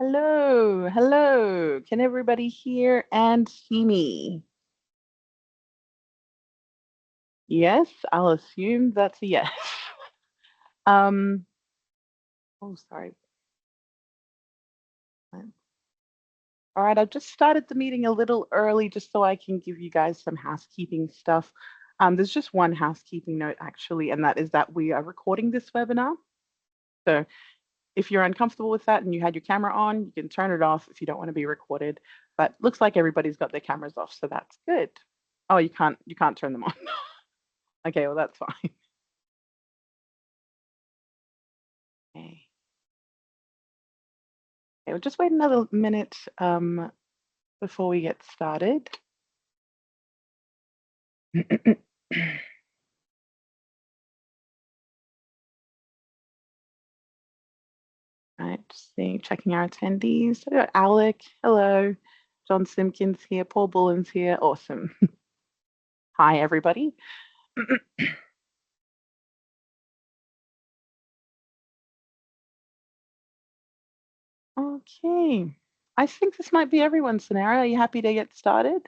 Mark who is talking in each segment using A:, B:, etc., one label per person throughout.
A: Hello, hello. Can everybody hear and see me? Yes, I'll assume that's a yes. Um, oh, sorry. All right, I've just started the meeting a little early just so I can give you guys some housekeeping stuff. There's just one housekeeping note actually, and that is that we are recording this webinar. So if you're uncomfortable with that and you had your camera on, you can turn it off if you don't want to be recorded. But looks like everybody's got their cameras off, so that's good. Oh, you can't turn them on. Okay, well that's fine. Okay. Okay, we'll just wait another minute before we get started. Right, just seeing, checking our attendees. So we got Alec, hello. John Simpkins here, Paul Bullen's here. Awesome. Hi, everybody. Okay. I think this might be everyone's scenario. Are you happy to get started?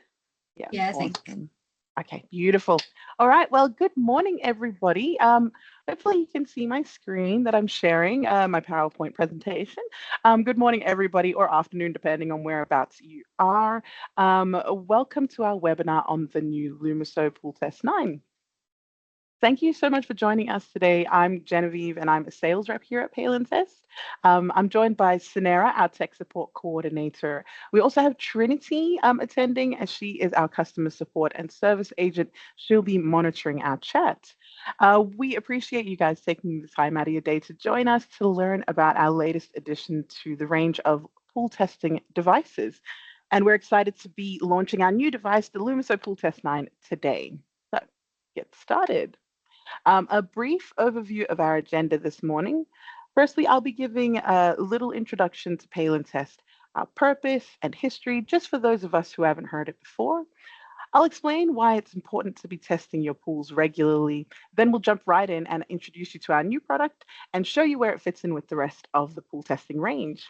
A: Yeah,
B: Yeah, I think.
A: awesome. Okay, beautiful. All right, well, good morning, everybody. Hopefully you can see my screen that I'm sharing, my PowerPoint presentation. Good morning, everybody, or afternoon, depending on whereabouts you are. Welcome to our webinar on the new Lumiso Pooltest 9. Thank you so much for joining us today. I'm Genevieve and I'm a sales rep here at Palintest. I'm joined by Sanera, our tech support coordinator. We also have Trinity attending as she is our customer support and service agent. She'll be monitoring our chat. We appreciate you guys taking the time out of your day to join us to learn about our latest addition to the range of pool testing devices. And we're excited to be launching our new device, the Lumiso Pooltest 9, today. So get started. A brief overview of our agenda this morning. Firstly, I'll be giving a little introduction to Palintest, our purpose and history, just for those of us who haven't heard it before. I'll explain why it's important to be testing your pools regularly. Then we'll jump right in and introduce you to our new product and show you where it fits in with the rest of the pool testing range.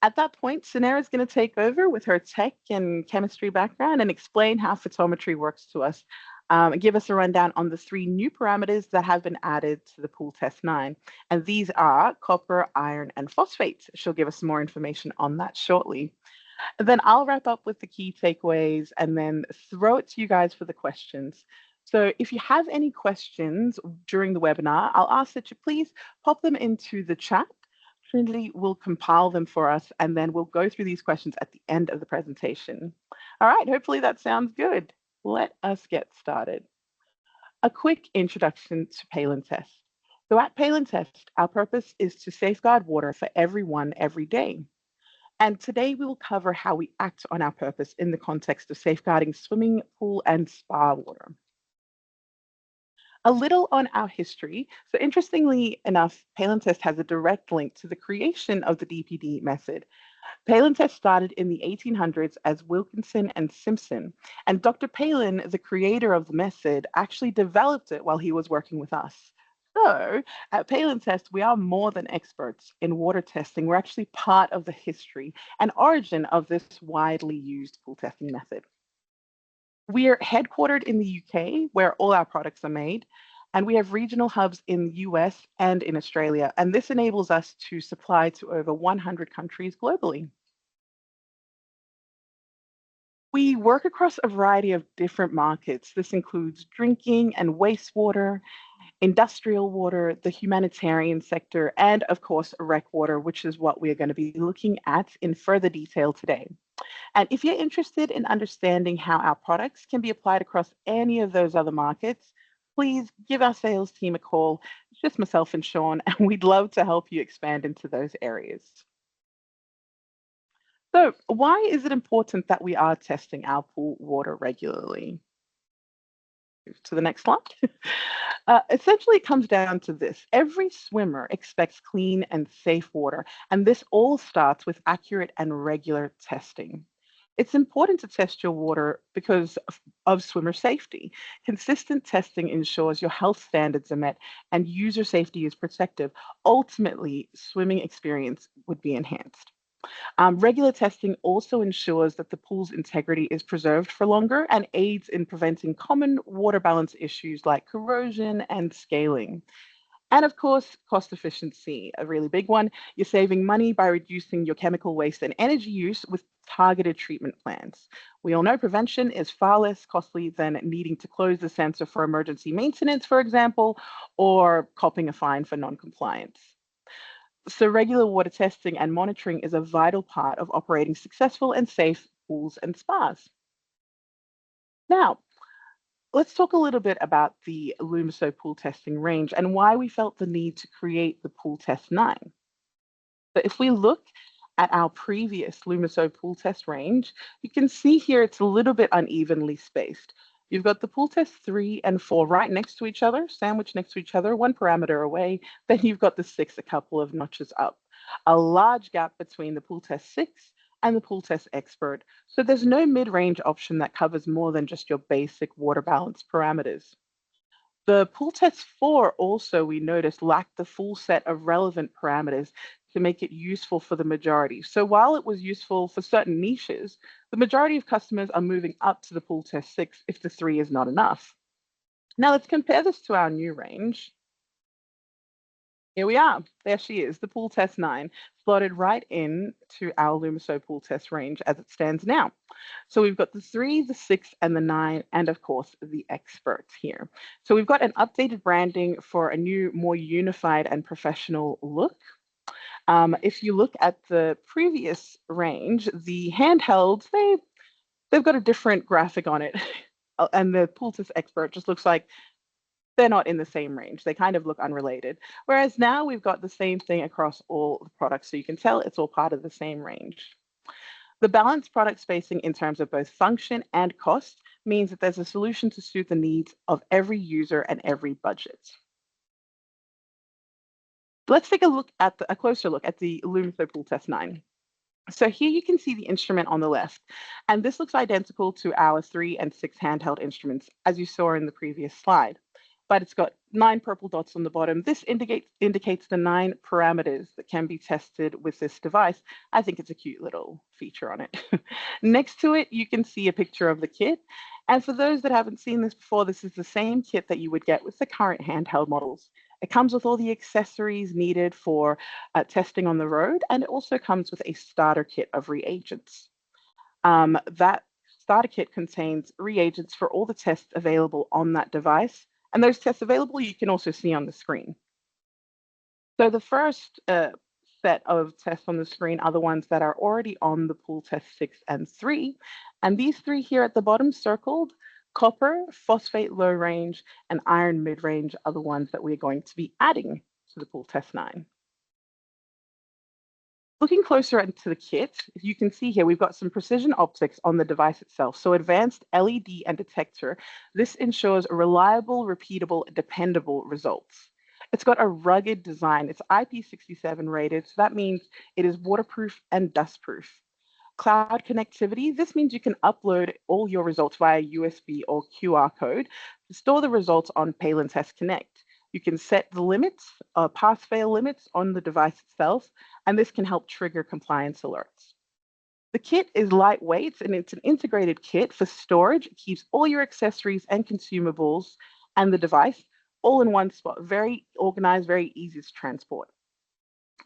A: At that point, Sanera is going to take over with her tech and chemistry background and explain how photometry works to us, and give us a rundown on the three new parameters that have been added to the Pool Test 9. And these are copper, iron, and phosphate. She'll give us more information on that shortly. And then I'll wrap up with the key takeaways and then throw it to you guys for the questions. So if you have any questions during the webinar, I'll ask that you please pop them into the chat. Trinity will compile them for us, and then we'll go through these questions at the end of the presentation. All right, hopefully that sounds good. Let us get started. A quick introduction to Palintest. So at Palintest, our purpose is to safeguard water for everyone every day. And today we will cover how we act on our purpose in the context of safeguarding swimming pool and spa water. A little on our history. So interestingly enough, Palintest has a direct link to the creation of the DPD method. Palintest started in the 1800s as Wilkinson and Simpson, and Dr. Palin, the creator of the method, actually developed it while he was working with us. So at Palintest, we are more than experts in water testing. We're actually part of the history and origin of this widely used pool testing method. We are headquartered in the UK, where all our products are made, and we have regional hubs in the US and in Australia. And this enables us to supply to over 100 countries globally. We work across a variety of different markets. This includes drinking and wastewater, industrial water, the humanitarian sector, and of course, rec water, which is what we're going to be looking at in further detail today. And if you're interested in understanding how our products can be applied across any of those other markets, please give our sales team a call. It's just myself and Sean, and we'd love to help you expand into those areas. So, why is it important that we are testing our pool water regularly? Move to the next slide. Essentially, it comes down to this. Every swimmer expects clean and safe water, and this all starts with accurate and regular testing. It's important to test your water because of swimmer safety. Consistent testing ensures your health standards are met and user safety is protected. Ultimately, swimming experience would be enhanced. Regular testing also ensures that the pool's integrity is preserved for longer and aids in preventing common water balance issues like corrosion and scaling. And of course, cost efficiency, a really big one. You're saving money by reducing your chemical waste and energy use with targeted treatment plans. We all know prevention is far less costly than needing to close the sensor for emergency maintenance, for example, or copping a fine for non-compliance. So regular water testing and monitoring is a vital part of operating successful and safe pools and spas. Now, let's talk a little bit about the Lumiso pool testing range and why we felt the need to create the Pool Test 9. But if we look at our previous Lumiso pool test range, you can see here it's a little bit unevenly spaced. You've got the pool test 3 and 4 right next to each other, sandwiched next to each other, one parameter away. Then you've got the 6 a couple of notches up. A large gap between the pool test 6 and the pool test expert. So there's no mid-range option that covers more than just your basic water balance parameters. The pool test 4 also, we noticed, lacked the full set of relevant parameters to make it useful for the majority. So while it was useful for certain niches, the majority of customers are moving up to the pool test 6 if the 3 is not enough. Now let's compare this to our new range. Here we are. There she is, the Pool Test 9, slotted right in to our Lumiso Pool Test range as it stands now. So we've got the 3, the 6, and the 9, and of course the experts here. So we've got an updated branding for a new, more unified and professional look. If you look at the previous range, the handhelds, they've got a different graphic on it. And the Pool Test Expert just looks like they're not in the same range. They kind of look unrelated. Whereas now we've got the same thing across all the products. So you can tell it's all part of the same range. The balanced product spacing in terms of both function and cost means that there's a solution to suit the needs of every user and every budget. Let's take a closer look at the Lumiso Pool Test 9. So here you can see the instrument on the left, and this looks identical to our 3 and 6 handheld instruments, as you saw in the previous slide. But it's got 9 purple dots on the bottom. This indicates the 9 parameters that can be tested with this device. I think it's a cute little feature on it. Next to it, you can see a picture of the kit. And for those that haven't seen this before, this is the same kit that you would get with the current handheld models. It comes with all the accessories needed for testing on the road, and it also comes with a starter kit of reagents. That starter kit contains reagents for all the tests available on that device, and those tests available you can also see on the screen. So the first set of tests on the screen are the ones that are already on the Pool Test 6 and 3, and these 3 here at the bottom circled, copper, phosphate low range, and iron mid range are the ones that we're going to be adding to the Pool Test 9. Looking closer into the kit, you can see here we've got some precision optics on the device itself. So advanced LED and detector, this ensures reliable, repeatable, dependable results. It's got a rugged design. It's IP67 rated, so that means it is waterproof and dustproof. Cloud connectivity, this means you can upload all your results via USB or QR code to store the results on Palin Test Connect. You can set the limits, pass-fail limits on the device itself, and this can help trigger compliance alerts. The kit is lightweight and it's an integrated kit for storage. It keeps all your accessories and consumables and the device all in one spot, very organized, very easy to transport.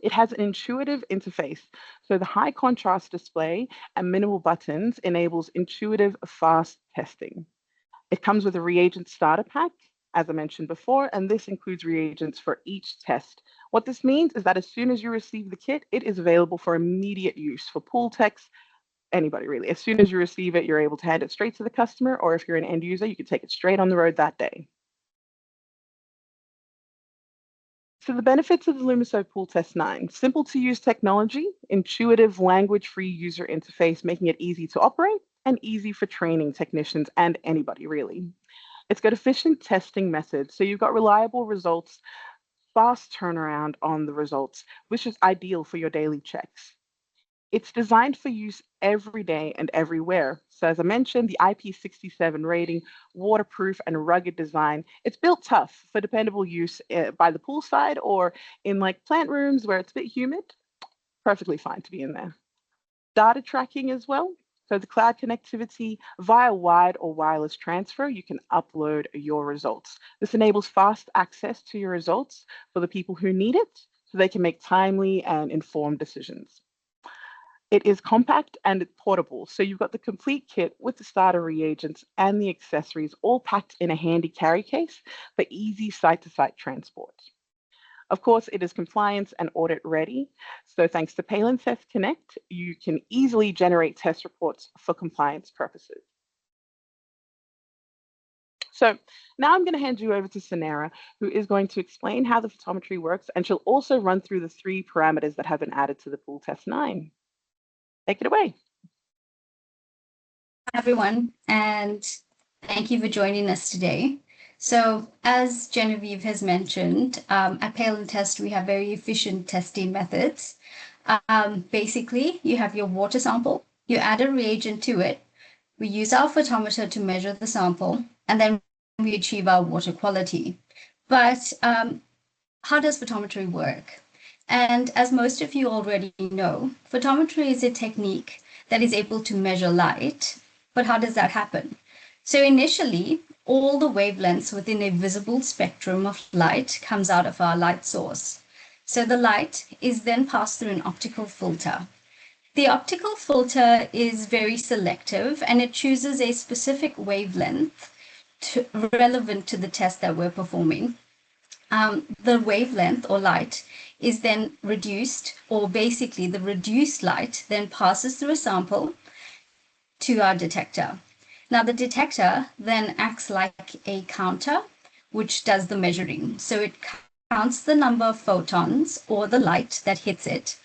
A: It has an intuitive interface, so the high contrast display and minimal buttons enables intuitive, fast testing. It comes with a reagent starter pack, as I mentioned before, and this includes reagents for each test. What this means is that as soon as you receive the kit, it is available for immediate use for pool techs, anybody really. As soon as you receive it, you're able to hand it straight to the customer, or if you're an end user, you can take it straight on the road that day. So the benefits of the Lumiso Pool Test 9, simple to use technology, intuitive language-free user interface, making it easy to operate and easy for training technicians and anybody really. It's got efficient testing methods, so you've got reliable results, fast turnaround on the results, which is ideal for your daily checks. It's designed for use every day and everywhere. So as I mentioned, the IP67 rating, waterproof and rugged design, it's built tough for dependable use by the poolside or in like plant rooms where it's a bit humid, perfectly fine to be in there. Data tracking as well. So the cloud connectivity via wired or wireless transfer, you can upload your results. This enables fast access to your results for the people who need it so they can make timely and informed decisions. It is compact and it's portable. So you've got the complete kit with the starter reagents and the accessories all packed in a handy carry case for easy site-to-site transport. Of course, it is compliance and audit ready. So thanks to Palin Test Connect, you can easily generate test reports for compliance purposes. So now I'm going to hand you over to Sanera, who is going to explain how the photometry works, and she'll also run through the 3 parameters that have been added to the Pooltest 9. Take it away.
B: Hi, everyone, and thank you for joining us today. So as Genevieve has mentioned, at Palin Test, we have very efficient testing methods. Basically, you have your water sample, you add a reagent to it, we use our photometer to measure the sample, and then we achieve our water quality. But how does photometry work? And as most of you already know, photometry is a technique that is able to measure light. But how does that happen? So initially, all the wavelengths within a visible spectrum of light comes out of our light source. So the light is then passed through an optical filter. The optical filter is very selective and it chooses a specific wavelength relevant to the test that we're performing. The wavelength or light is then reduced, or basically the reduced light then passes through a sample to our detector. Now the detector then acts like a counter, which does the measuring. So it counts the number of photons or the light that hits it.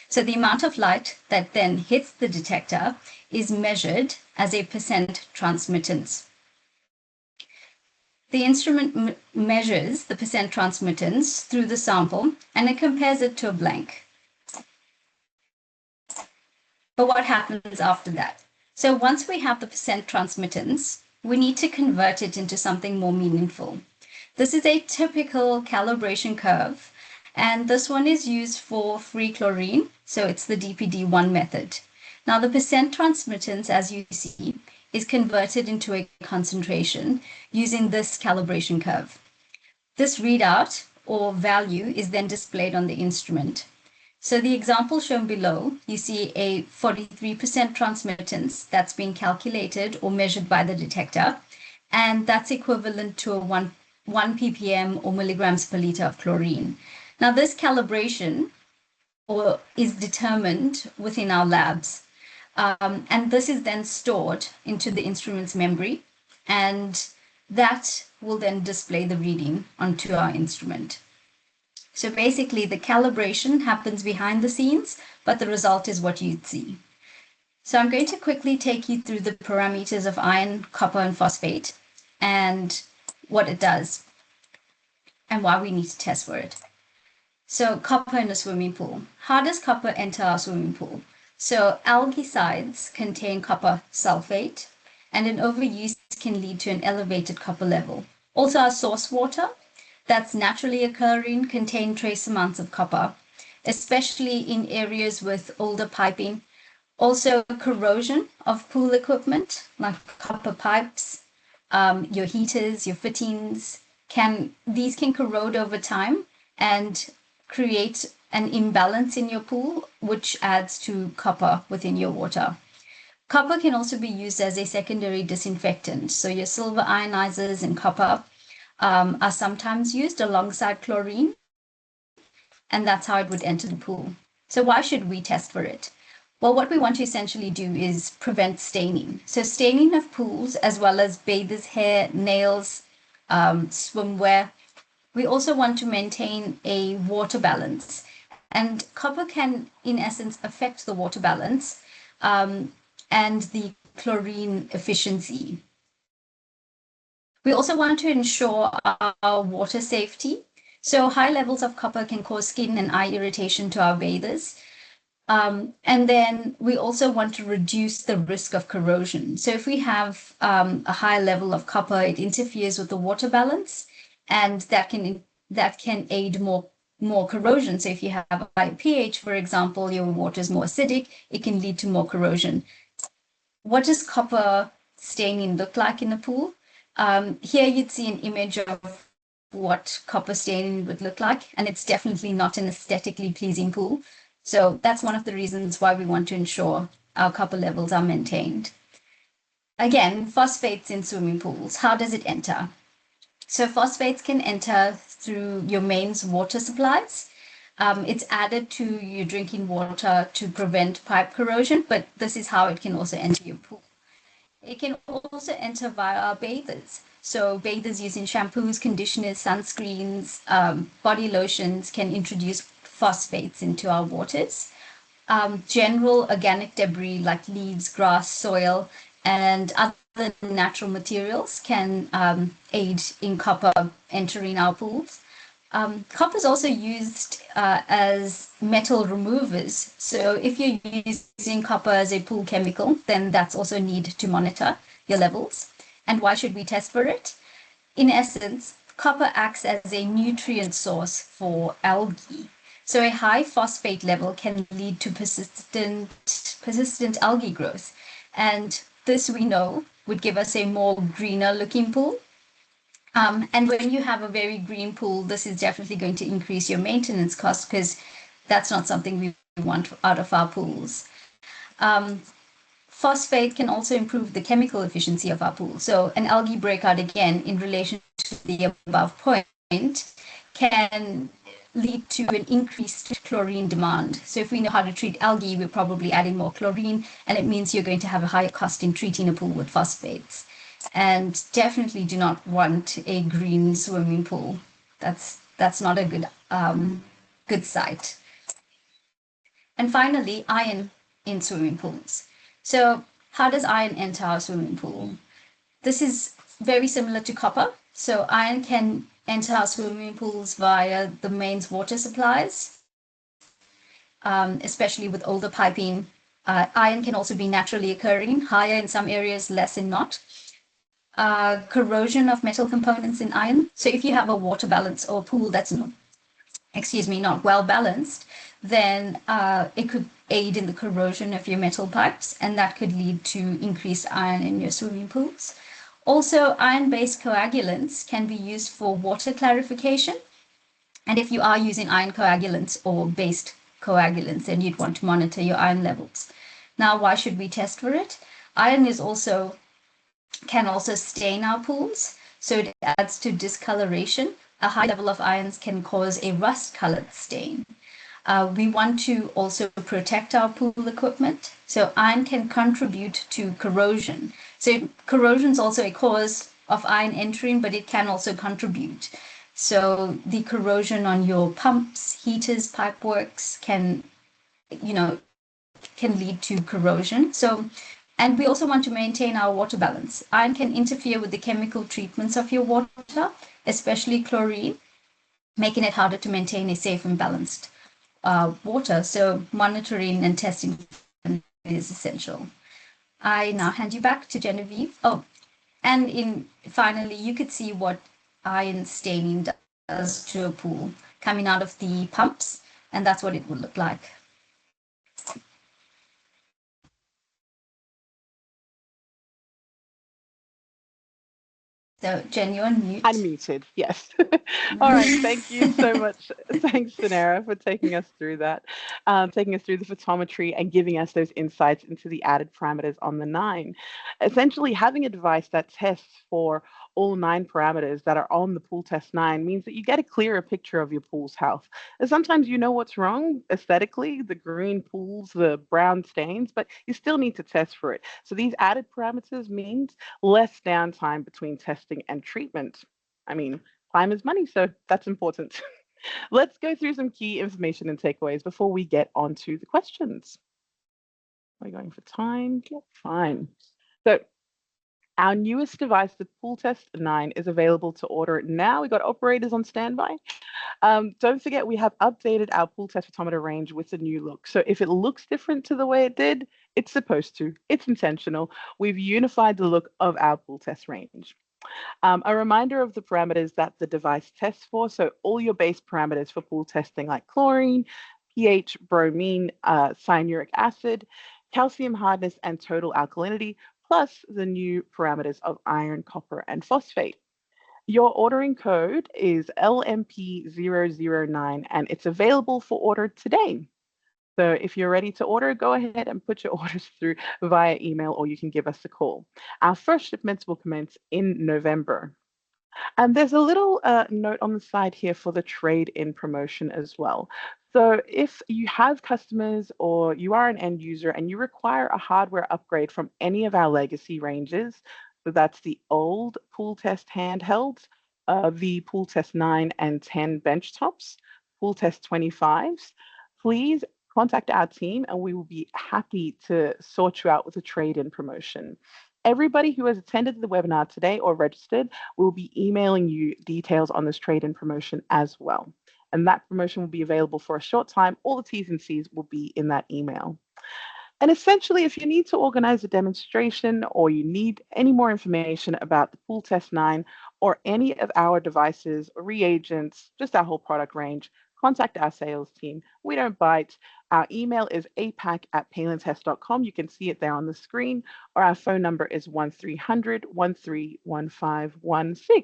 B: So the amount of light that then hits the detector is measured as a percent transmittance. The instrument measures the percent transmittance through the sample and it compares it to a blank. But what happens after that? So once we have the percent transmittance, we need to convert it into something more meaningful. This is a typical calibration curve, and this one is used for free chlorine, so it's the DPD1 method. Now the percent transmittance, as you see, is converted into a concentration using this calibration curve. This readout or value is then displayed on the instrument. So the example shown below, you see a 43% transmittance that's being calculated or measured by the detector, and that's equivalent to a 1 ppm or milligrams per liter of chlorine. Now this calibration is determined within our labs, and this is then stored into the instrument's memory, and that will then display the reading onto our instrument. So basically the calibration happens behind the scenes, but the result is what you'd see. So I'm going to quickly take you through the parameters of iron, copper, and phosphate and what it does and why we need to test for it. So copper in a swimming pool. How does copper enter our swimming pool? So algicides contain copper sulfate, and an overuse can lead to an elevated copper level. Also our source water that's naturally occurring contain trace amounts of copper, especially in areas with older piping. Also corrosion of pool equipment like copper pipes, your heaters, your fittings, these can corrode over time and create an imbalance in your pool, which adds to copper within your water. Copper can also be used as a secondary disinfectant. So your silver ionizers and copper are sometimes used alongside chlorine, and that's how it would enter the pool. So why should we test for it? Well, what we want to essentially do is prevent staining. So staining of pools, as well as bathers' hair, nails, swimwear. We also want to maintain a water balance. And copper can, in essence, affect the water balance and the chlorine efficiency. We also want to ensure our water safety. So high levels of copper can cause skin and eye irritation to our bathers. And then we also want to reduce the risk of corrosion. So if we have a high level of copper, it interferes with the water balance, and that can aid more more corrosion. So if you have a high pH, for example, your water is more acidic, it can lead to more corrosion. What does copper staining look like in a pool? Here you'd see an image of what copper staining would look like, and it's definitely not an aesthetically pleasing pool. So that's one of the reasons why we want to ensure our copper levels are maintained. Again, phosphates in swimming pools, how does it enter? So phosphates can enter through your mains water supplies. It's added to your drinking water to prevent pipe corrosion, but this is how it can also enter your pool. It can also enter via our bathers. So bathers using shampoos, conditioners, sunscreens, body lotions can introduce phosphates into our waters. General organic debris like leaves, grass, soil, and other natural materials can aid in copper entering our pools. Copper is also used as metal removers. So if you're using copper as a pool chemical, then that's also need to monitor your levels. And why should we test for it? In essence, copper acts as a nutrient source for algae. So a high phosphate level can lead to persistent algae growth. And this we know would give us a more greener looking pool. And when you have a very green pool, this is definitely going to increase your maintenance costs because that's not something we want out of our pools. Phosphate can also improve the chemical efficiency of our pool. So an algae breakout, again, in relation to the above point, can lead to an increased chlorine demand. So if we know how to treat algae, we're probably adding more chlorine, and it means you're going to have a higher cost in treating a pool with phosphates. And definitely do not want a green swimming pool. That's not a good sight. And finally, iron in swimming pools. So how does iron enter our swimming pool? This is very similar to copper. So iron can enter our swimming pools via the mains water supplies, especially with older piping. Iron can also be naturally occurring, higher in some areas, less in not. Corrosion of metal components in iron. So if you have a water balance or a pool that's not well balanced, then it could aid in the corrosion of your metal pipes, and that could lead to increased iron in your swimming pools. Also, iron-based coagulants can be used for water clarification. And if you are using iron coagulants or based coagulants, then you'd want to monitor your iron levels. Now, why should we test for it? Iron can also stain our pools, so it adds to discoloration. A high level of ions can cause a rust-colored stain. We want to also protect our pool equipment. So iron can contribute to corrosion. So corrosion is also a cause of iron entering, but it can also contribute. So the corrosion on your pumps, heaters, pipeworks can lead to corrosion. And we also want to maintain our water balance. Iron can interfere with the chemical treatments of your water, especially chlorine, making it harder to maintain a safe and balanced water. So monitoring and testing is essential. I now hand you back to Genevieve. Oh, and finally, you could see what iron staining does to a pool coming out of the pumps, and that's what it would look like. So, Jen, you're on mute.
A: Unmuted, yes. All right, thank you so much. Thanks, Sanera, for taking us through that, taking us through the photometry and giving us those insights into the added parameters on the 9. Essentially, having a device that tests for all 9 parameters that are on the Pool Test 9 means that you get a clearer picture of your pool's health. And sometimes you know what's wrong aesthetically, the green pools, the brown stains, but you still need to test for it. So these added parameters means less downtime between testing and treatment. I mean, time is money, so that's important. Let's go through some key information and takeaways before we get on to the questions. Are we going for time? Yeah, fine. So our newest device, the Pooltest 9, is available to order now. We've got operators on standby. Don't forget, we have updated our Pooltest photometer range with a new look. So if it looks different to the way it did, it's supposed to. It's intentional. We've unified the look of our Pooltest range. A reminder of the parameters that the device tests for. So all your base parameters for pool testing like chlorine, pH, bromine, cyanuric acid, calcium hardness, and total alkalinity, plus the new parameters of iron, copper, and phosphate. Your ordering code is LMP009 and it's available for order today. So if you're ready to order, go ahead and put your orders through via email or you can give us a call. Our first shipments will commence in November. And there's a little note on the side here for the trade-in promotion as well. So if you have customers or you are an end user and you require a hardware upgrade from any of our legacy ranges, so that's the old Pooltest handhelds, the Pooltest 9 and 10 benchtops, Pooltest 25s, please contact our team and we will be happy to sort you out with a trade-in promotion. Everybody who has attended the webinar today or registered will be emailing you details on this trade-in promotion as well. And that promotion will be available for a short time. All the T's and C's will be in that email. And essentially, if you need to organize a demonstration or you need any more information about the Pooltest 9 or any of our devices, reagents, just our whole product range, contact our sales team. We don't bite. Our email is apac@palintest.com. You can see it there on the screen, or our phone number is 1300-131516.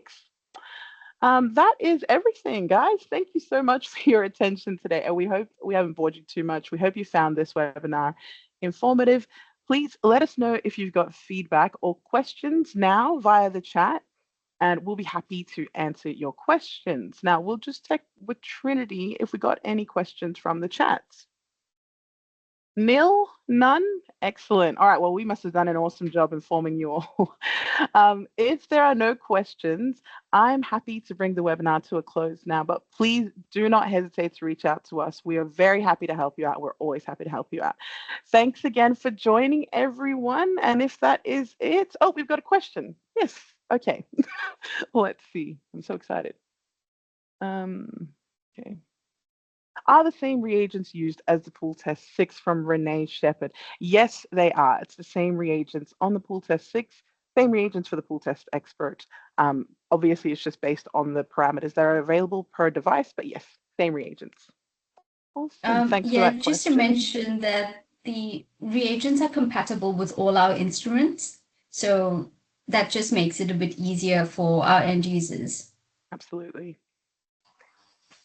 A: That is everything, guys. Thank you so much for your attention today. And we hope we haven't bored you too much. We hope you found this webinar informative. Please let us know if you've got feedback or questions now via the chat, and we'll be happy to answer your questions. Now, we'll just check with Trinity if we got any questions from the chats. Nil? None? Excellent. All right, well, we must have done an awesome job informing you all. If there are no questions, I'm happy to bring the webinar to a close now, but please do not hesitate to reach out to us. We are very happy to help you out. We're always happy to help you out. Thanks again for joining, everyone. And if that is it, oh, we've got a question. Yes, okay. Let's see. I'm so excited. Okay. Are the same reagents used as the Pooltest 6 from Renee Shepherd? Yes, they are. It's the same reagents on the Pooltest 6, same reagents for the Pooltest Expert. Obviously, it's just based on the parameters that are available per device, but yes, same reagents. Awesome. Thanks for that
B: just
A: question.
B: to mention that the reagents are compatible with all our instruments. So that just makes it a bit easier for our end users.
A: Absolutely.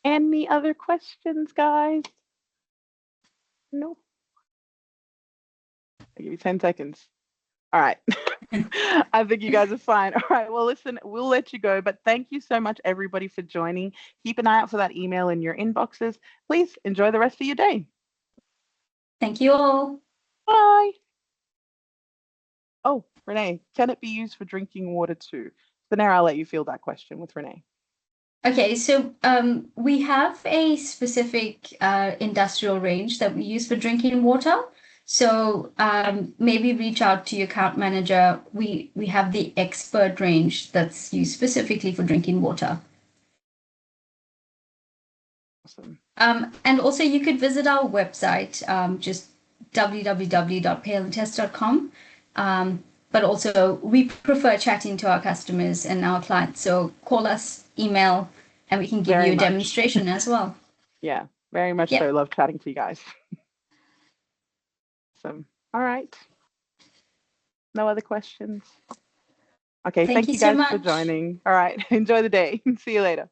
A: Any other questions, guys? No. I'll give you 10 seconds. All right. I think you guys are fine. All right. Well, listen, we'll let you go, but thank you so much, everybody, for joining. Keep an eye out for that email in your inboxes. Please enjoy the rest of your day.
B: Thank you all.
A: Bye. Oh, Renee, can it be used for drinking water too? So now I'll let you field that question with Renee.
B: Okay, so we have a specific industrial range that we use for drinking water. So maybe reach out to your account manager. We have the expert range that's used specifically for drinking water.
A: Awesome.
B: And also you could visit our website, just www.palintest.com. But also we prefer chatting to our customers and our clients. So call us, email, and we can give you a demonstration as well.
A: Yeah, very much so. Love chatting to you guys. Awesome. All right. No other questions? Okay, thank you guys for joining. All right, enjoy the day. See you later.